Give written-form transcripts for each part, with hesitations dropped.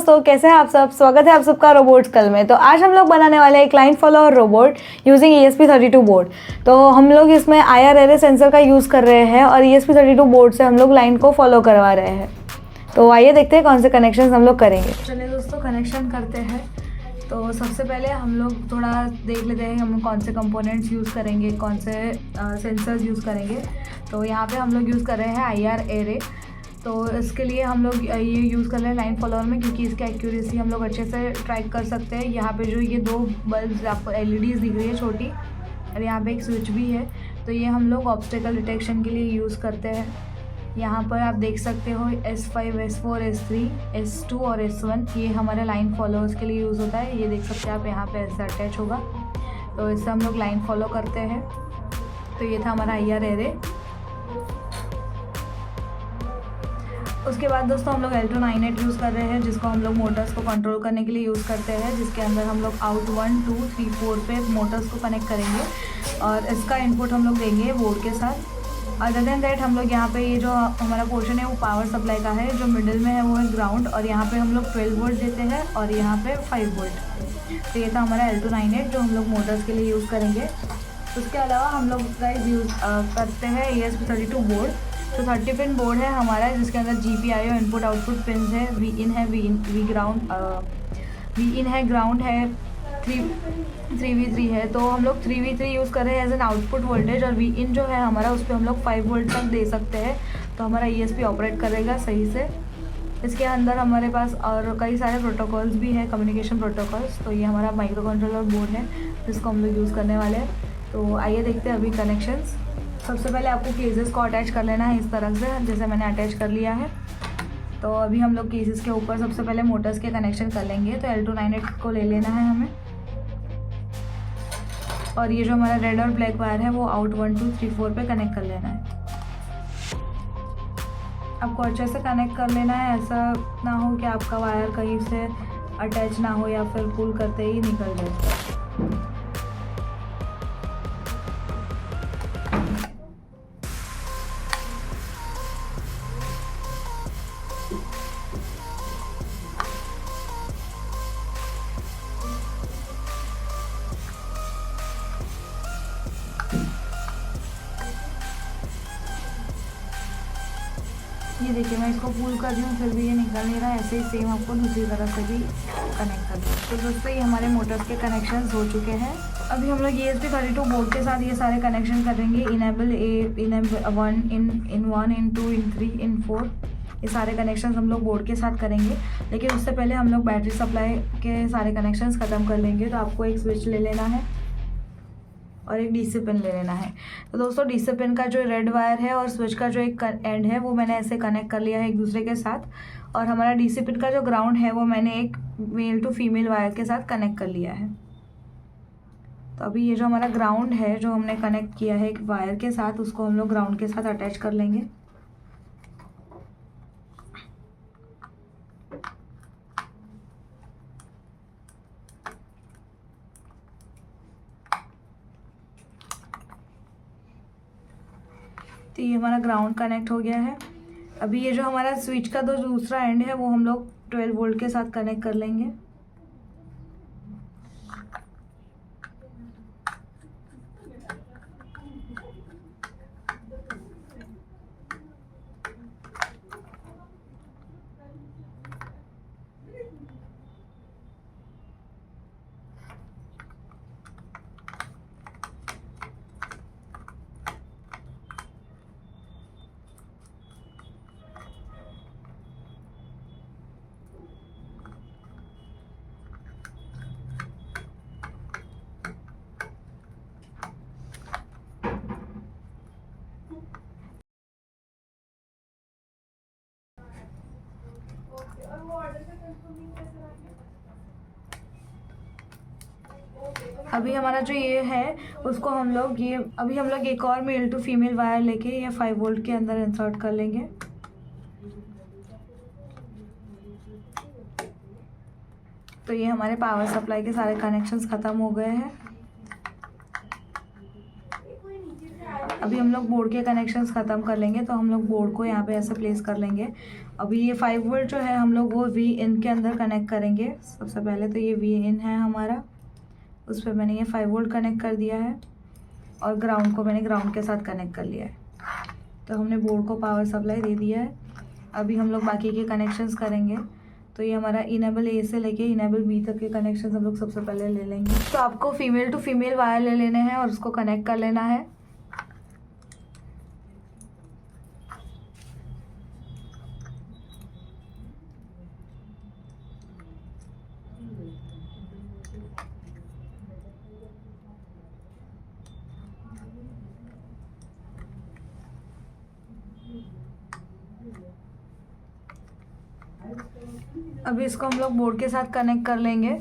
दोस्तों, कैसे हैं आप सब। स्वागत है आप सबका रोबोट्स कल में। तो आज हम लोग बनाने वाले हैं एक line follower robot using ESP32 board. तो हम लोग इसमें IR एरे सेंसर का यूज़ कर रहे हैं और ESP32 बोर्ड से हम लोग लाइन को फॉलो करवा रहे हैं। तो आइए देखते हैं कौन से कनेक्शन हम लोग करेंगे। चलिए दोस्तों, कनेक्शन करते हैं। तो सबसे पहले हम लोग थोड़ा देख लेते हैं हम कौन से कंपोनेंट्स यूज़ करेंगे, कौन से सेंसर्स यूज़ करेंगे। तो यहाँ पे हम लोग यूज़ कर रहे हैं IR एरे। तो इसके लिए हम लोग ये यूज़ कर रहे हैं लाइन फॉलोअर में, क्योंकि इसकी एक्यूरेसी हम लोग अच्छे से ट्रैक कर सकते हैं। यहाँ पे जो ये दो बल्ब आपको LEDs दिख रही है छोटी, और यहाँ पे एक स्विच भी है। तो ये हम लोग ऑब्स्टेकल डिटेक्शन के लिए यूज़ करते हैं। यहाँ पर आप देख सकते हो S5, S4, S3, S2 और S1 ये हमारे लाइन फॉलोअर्स के लिए यूज़ होता है। ये देख सकते हैं आप, यहाँ पे ऐसे अटैच होगा। तो इससे हम लोग लाइन फॉलो करते हैं। तो ये था हमारा IR एरे। उसके बाद दोस्तों हम लोग L298 यूज़ कर रहे हैं, जिसको हम लोग मोटर्स को कंट्रोल करने के लिए यूज़ करते हैं, जिसके अंदर हम लोग आउट 1, 2, 3, 4 पे मोटर्स को कनेक्ट करेंगे और इसका इनपुट हम लोग देंगे बोर्ड के साथ। अदर देन दैट हम लोग यहाँ पे ये जो हमारा पोर्शन है वो पावर सप्लाई का है। जो मिडिल में है वो है ग्राउंड, और यहाँ पे हम लोग 12 वोल्ट देते हैं और यहाँ पे 5 वोल्ट। तो ये था हमारा L298 जो हम लोग मोटर्स के लिए यूज़ करेंगे। उसके अलावा हम लोग गाइस यूज़ करते हैं ESP32 बोर्ड। तो 30 पिन बोर्ड है हमारा, जिसके अंदर GPIO इनपुट आउटपुट पिन है, Vin है, Vin है, ग्राउंड है, 3V3 है। तो हम लोग 3V3 यूज़ कर रहे हैं एज एन आउटपुट वोल्टेज, और Vin जो है हमारा उस पर हम लोग 5 वोल्ट तक दे सकते हैं। तो हमारा ESP ऑपरेट करेगा सही से। इसके अंदर हमारे पास और कई सारे प्रोटोकॉल्स भी हैं, कम्युनिकेशन प्रोटोकॉल्स। तो ये हमारा माइक्रो कंट्रोलर बोर्ड है जिसको हम लोग यूज़ करने वाले हैं। तो आइए देखते हैं अभी कनेक्शंस। सबसे पहले आपको केसेस को अटैच कर लेना है इस तरह से, जैसे मैंने अटैच कर लिया है। तो अभी हम लोग केसेस के ऊपर सबसे पहले मोटर्स के कनेक्शन कर लेंगे। तो L298 को ले लेना है हमें, और ये जो हमारा रेड और ब्लैक वायर है वो आउट 1, 2, 3, 4 पे कनेक्ट कर लेना है। आपको अच्छे से कनेक्ट कर लेना है, ऐसा ना हो कि आपका वायर कहीं से अटैच ना हो या फिर पुल करते ही निकल जाए। ये देखिए, मैं इसको पुल कर रही हूँ फिर भी ये निकल नहीं रहा। ऐसे ही सेम आपको दूसरी तरफ से भी कनेक्ट करना है। तो दोस्तों ये हमारे मोटर्स के कनेक्शंस हो चुके हैं। अभी हम लोग ESP32 बोर्ड के साथ ये सारे कनेक्शन करेंगे। इनेबल 1, इन 1, इन 2, इन 3, इन 4 ये सारे कनेक्शंस हम लोग बोर्ड के साथ करेंगे। लेकिन उससे पहले हम लोग बैटरी सप्लाई के सारे कनेक्शंस ख़त्म कर लेंगे। तो आपको एक स्विच ले लेना है और एक DC पिन ले लेना है। तो दोस्तों DC पिन का जो रेड वायर है और स्विच का जो एक एंड है वो मैंने ऐसे कनेक्ट कर लिया है एक दूसरे के साथ, और हमारा DC पिन का जो ग्राउंड है वो मैंने एक मेल टू फीमेल वायर के साथ कनेक्ट कर लिया है। तो अभी ये जो हमारा ग्राउंड है जो हमने कनेक्ट किया है एक वायर के साथ, उसको हम लोग ग्राउंड के साथ अटैच कर लेंगे। तो ये हमारा ग्राउंड कनेक्ट हो गया है। अभी ये जो हमारा स्विच का जो दूसरा एंड है वो हम लोग 12 वोल्ट के साथ कनेक्ट कर लेंगे। अभी हमारा जो ये है उसको हम लोग अभी हम लोग एक और मेल टू फीमेल वायर लेके ये 5 वोल्ट के अंदर इंसर्ट कर लेंगे। तो ये हमारे पावर सप्लाई के सारे कनेक्शंस ख़त्म हो गए हैं। अभी हम लोग बोर्ड के कनेक्शंस ख़त्म कर लेंगे। तो हम लोग बोर्ड को यहाँ पे ऐसे प्लेस कर लेंगे। अभी ये 5 वोल्ट जो है हम लोग वो वी इन के अंदर कनेक्ट करेंगे। सबसे पहले तो ये वी इन है हमारा, उस पर मैंने ये 5 वोल्ट कनेक्ट कर दिया है और ग्राउंड को मैंने ग्राउंड के साथ कनेक्ट कर लिया है। तो हमने बोर्ड को पावर सप्लाई दे दिया है। अभी हम लोग बाकी के कनेक्शंस करेंगे। तो ये हमारा इनेबल ए से लेके इनेबल बी तक के कनेक्शंस हम लोग सबसे पहले ले लेंगे। तो आपको फीमेल टू फीमेल वायर ले लेने हैं और उसको कनेक्ट कर लेना है। अभी इसको हम लोग बोर्ड के साथ कनेक्ट कर लेंगे।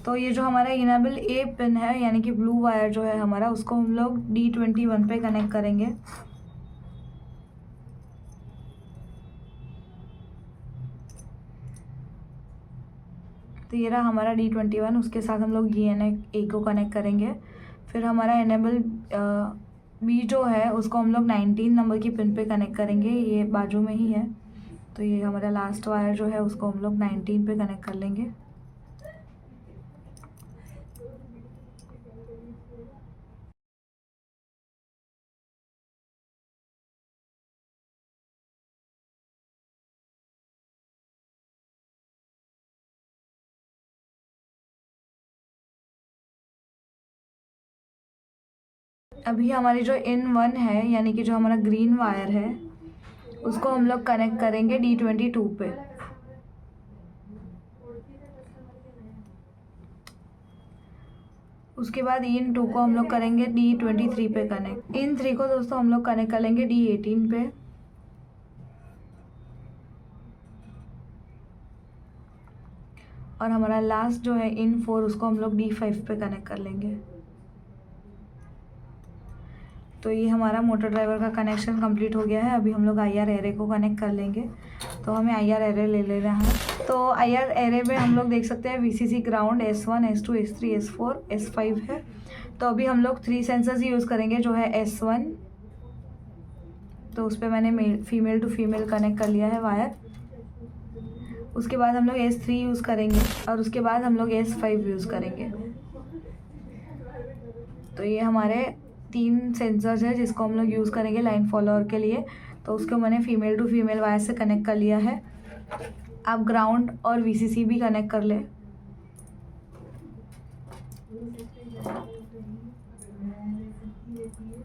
तो ये जो हमारा इनेबल ए पिन है यानी कि ब्लू वायर जो है हमारा, उसको हम लोग D21 पे कनेक्ट करेंगे। तो ये रहा हमारा D21, उसके साथ हम लोग E को कनेक्ट करेंगे। फिर हमारा इनेबल बी जो है उसको हम लोग 19 नंबर की पिन पे कनेक्ट करेंगे, ये बाजू में ही है। तो ये हमारा लास्ट वायर जो है उसको हम लोग 19 पे कनेक्ट कर लेंगे। अभी हमारी जो इन 1 है यानी कि जो हमारा ग्रीन वायर है उसको हम लोग कनेक्ट करेंगे D22 पे। उसके बाद इन 2 को हम लोग करेंगे D23 पे कनेक्ट। इन 3 को दोस्तों हम लोग कनेक्ट कर लेंगे D18 पे। और हमारा लास्ट जो है इन 4 उसको हम लोग D5 पे कनेक्ट कर लेंगे। तो ये हमारा मोटर ड्राइवर का कनेक्शन कंप्लीट हो गया है। अभी हम लोग IR एरे को कनेक्ट कर लेंगे। तो हमें IR एरे ले लेना है। तो IR एरे में हम लोग देख सकते हैं VCC ground S1 S2 S3 S4 S5 है। तो अभी हम लोग 3 सेंसर्स यूज़ करेंगे जो है S1। तो उस पर मैंने फीमेल टू फीमेल कनेक्ट कर लिया है वायर। उसके बाद हम लोग S3 यूज़ करेंगे और उसके बाद हम लोग S5 यूज़ करेंगे। तो ये हमारे 3 सेंसर्स है जिसको हम लोग यूज़ करेंगे लाइन फॉलोअर के लिए। तो उसको मैंने फीमेल टू फीमेल वायर से कनेक्ट कर लिया है। आप ग्राउंड और VCC भी कनेक्ट कर ले।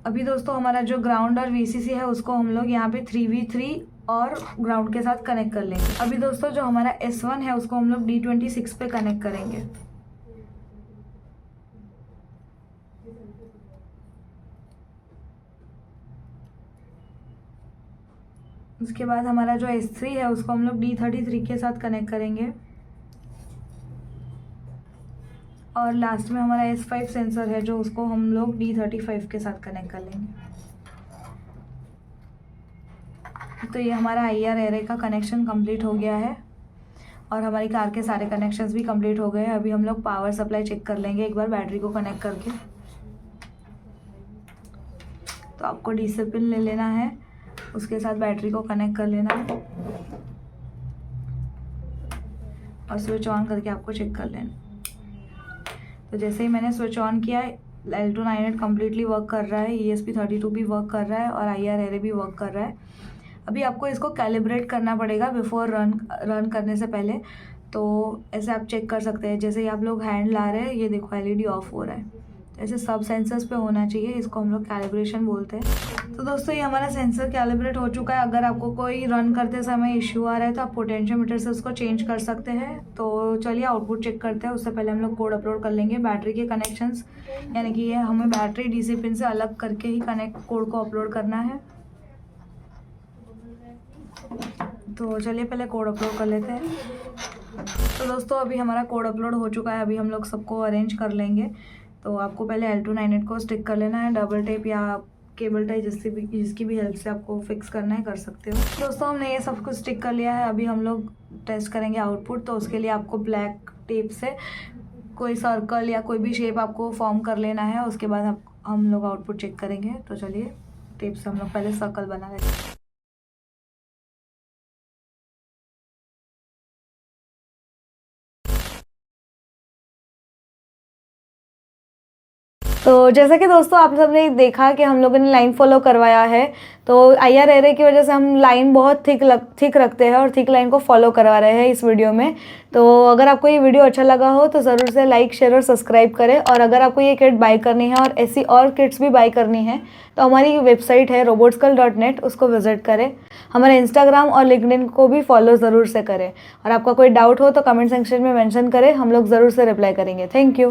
अभी दोस्तों हमारा जो ग्राउंड और VCC है उसको हम लोग यहाँ पे 3v3 और ग्राउंड के साथ कनेक्ट कर लेंगे। अभी दोस्तों जो हमारा S1 है उसको हम लोग D26 पे कनेक्ट करेंगे। उसके बाद हमारा जो S3 है उसको हम लोग D33 के साथ कनेक्ट करेंगे। और लास्ट में हमारा S5 सेंसर है जो उसको हम लोग D35 के साथ कनेक्ट कर लेंगे। तो ये हमारा IR एरे का कनेक्शन कंप्लीट हो गया है और हमारी कार के सारे कनेक्शंस भी कंप्लीट हो गए हैं। अभी हम लोग पावर सप्लाई चेक कर लेंगे एक बार बैटरी को कनेक्ट करके। तो आपको DC पिन ले लेना है, उसके साथ बैटरी को कनेक्ट कर लेना है और स्विच ऑन करके आपको चेक कर लेना। तो जैसे ही मैंने स्विच ऑन किया L298 कम्प्लीटली वर्क कर रहा है, ESP32 भी वर्क कर रहा है और IR एरे भी वर्क कर रहा है। अभी आपको इसको कैलिब्रेट करना पड़ेगा बिफोर रन करने से पहले। तो ऐसे आप चेक कर सकते हैं, जैसे ही आप लोग हैंड ला रहे हैं ये देखो LED ऑफ हो रहा है। ऐसे सब सेंसर्स पे होना चाहिए, इसको हम लोग कैलिब्रेशन बोलते हैं। तो दोस्तों ये हमारा सेंसर कैलिब्रेट हो चुका है। अगर आपको कोई रन करते समय इश्यू आ रहा है तो आप पोटेंशियोमीटर से उसको चेंज कर सकते हैं। तो चलिए आउटपुट चेक करते हैं। उससे पहले हम लोग कोड अपलोड कर लेंगे बैटरी के कनेक्शंस, यानी कि ये हमें बैटरी DC पिन से अलग करके ही कोड को अपलोड करना है। तो चलिए पहले कोड अपलोड कर लेते हैं। तो दोस्तों अभी हमारा कोड अपलोड हो चुका है। अभी हम लोग सबको अरेंज कर लेंगे। तो आपको पहले L298 को स्टिक कर लेना है, डबल टेप या केबल टाई जिसकी भी हेल्प से आपको फिक्स करना है कर सकते हो। दोस्तों हमने ये सब कुछ स्टिक कर लिया है। अभी हम लोग टेस्ट करेंगे आउटपुट। तो उसके लिए आपको ब्लैक टेप से कोई सर्कल या कोई भी शेप आपको फॉर्म कर लेना है। उसके बाद हम लोग आउटपुट चेक करेंगे। तो चलिए टेप से हम लोग पहले सर्कल बना लेते हैं। तो जैसा कि दोस्तों आप सबने देखा कि हम लोगों ने लाइन फॉलो करवाया है, तो IR एरे की वजह से हम लाइन बहुत थिक रखते हैं और थिक लाइन को फॉलो करवा रहे हैं इस वीडियो में। तो अगर आपको ये वीडियो अच्छा लगा हो तो ज़रूर से लाइक, शेयर और सब्सक्राइब करें। और अगर आपको ये किट बाय करनी है और ऐसी और किट्स भी बाय करनी है तो हमारी वेबसाइट है robotskull.net, उसको विजिट करें। हमारे इंस्टाग्राम और लिंक्डइन को भी फॉलो ज़रूर से करें। और आपका कोई डाउट हो तो कमेंट सेक्शन में मेंशन करें, हम लोग ज़रूर से रिप्लाई करेंगे। Thank you.